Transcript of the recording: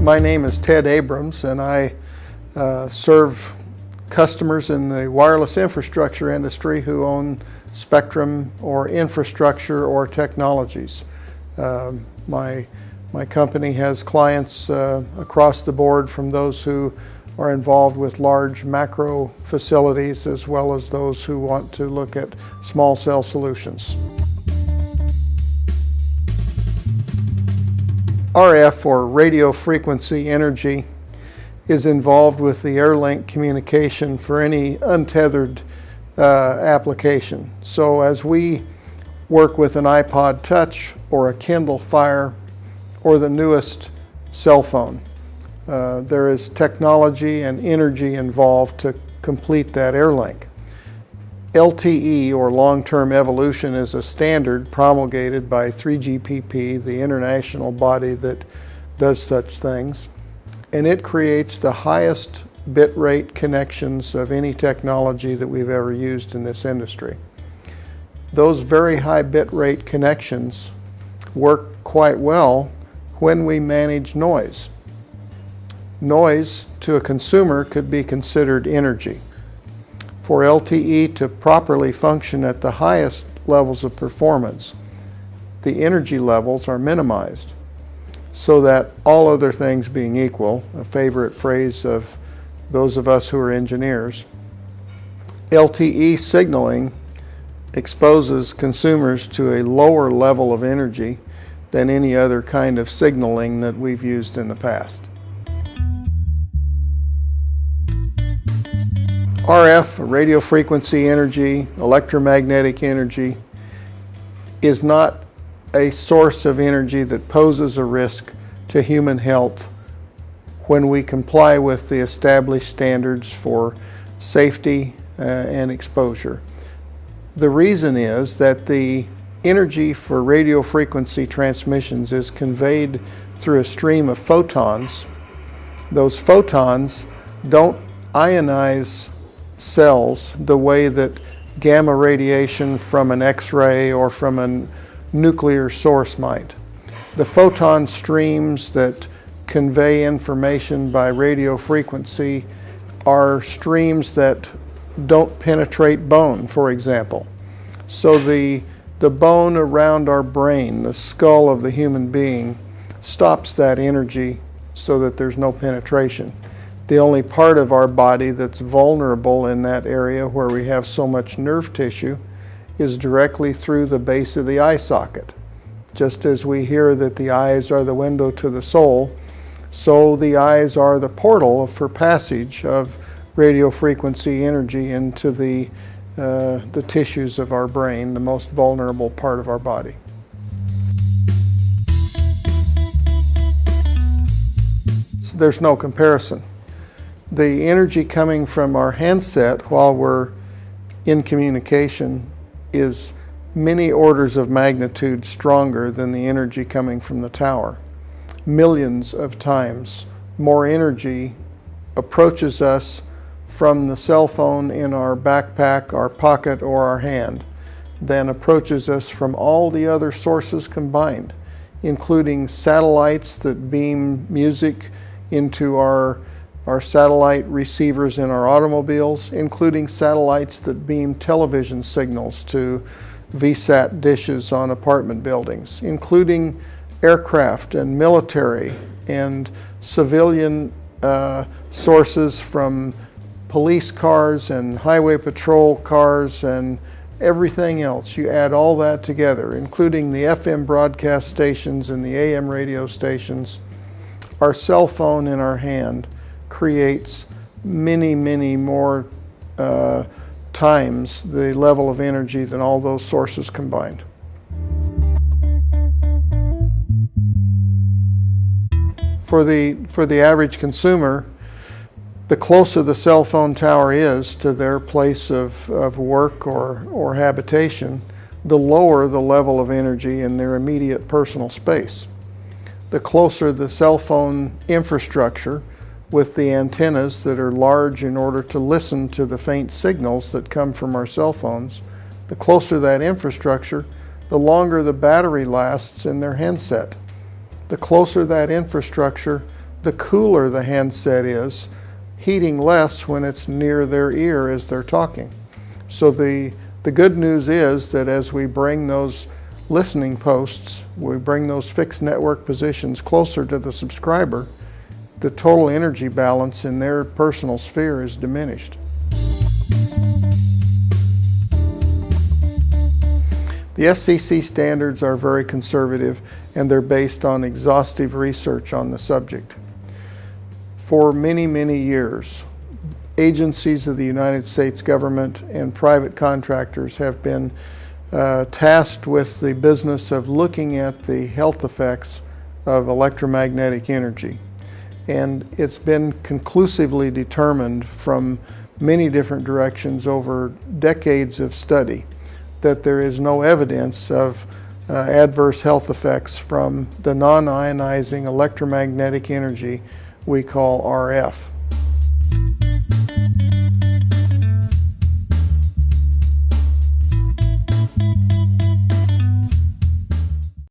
My name is Ted Abrams, and I serve customers in the wireless infrastructure industry who own spectrum or infrastructure or technologies. My company has clients across the board, from those who are involved with large macro facilities as well as those who want to look at small cell solutions. RF, or radio frequency energy, is involved with the airlink communication for any untethered application. So as we work with an iPod Touch or a Kindle Fire or the newest cell phone, there is technology and energy involved to complete that airlink. LTE, or long-term evolution, is a standard promulgated by 3GPP, the international body that does such things, and it creates the highest bit rate connections of any technology that we've ever used in this industry. Those very high bit rate connections work quite well when we manage noise. Noise to a consumer could be considered energy. For LTE to properly function at the highest levels of performance, the energy levels are minimized so that, all other things being equal, a favorite phrase of those of us who are engineers, LTE signaling exposes consumers to a lower level of energy than any other kind of signaling that we've used in the past. RF, radio frequency energy, electromagnetic energy, is not a source of energy that poses a risk to human health when we comply with the established standards for safety and exposure. The reason is that the energy for radio frequency transmissions is conveyed through a stream of photons. Those photons don't ionize cells the way that gamma radiation from an X-ray or from a nuclear source might. The photon streams that convey information by radio frequency are streams that don't penetrate bone, for example. So the bone around our brain, the skull of the human being, stops that energy so that there's no penetration. The only part of our body that's vulnerable in that area where we have so much nerve tissue is directly through the base of the eye socket. Just as we hear that the eyes are the window to the soul, so the eyes are the portal for passage of radio frequency energy into the tissues of our brain, the most vulnerable part of our body. So there's no comparison. The energy coming from our handset while we're in communication is many orders of magnitude stronger than the energy coming from the tower. Millions of times more energy approaches us from the cell phone in our backpack, our pocket, or our hand than approaches us from all the other sources combined, including satellites that beam music into our satellite receivers in our automobiles, including satellites that beam television signals to VSAT dishes on apartment buildings, including aircraft and military and civilian sources from police cars and highway patrol cars and everything else. You add all that together, including the FM broadcast stations and the AM radio stations. Our cell phone in our hand creates many, many more times the level of energy than all those sources combined. For the average consumer, the closer the cell phone tower is to their place of work or habitation, the lower the level of energy in their immediate personal space. The closer the cell phone infrastructure, with the antennas that are large in order to listen to the faint signals that come from our cell phones, the closer that infrastructure, the longer the battery lasts in their handset. The closer that infrastructure, the cooler the handset is, heating less when it's near their ear as they're talking. So the good news is that as we bring those listening posts, we bring those fixed network positions closer to the subscriber, the total energy balance in their personal sphere is diminished. The FCC standards are very conservative, and they're based on exhaustive research on the subject. For many, many years, agencies of the United States government and private contractors have been tasked with the business of looking at the health effects of electromagnetic energy. And it's been conclusively determined from many different directions over decades of study that there is no evidence of adverse health effects from the non-ionizing electromagnetic energy we call RF.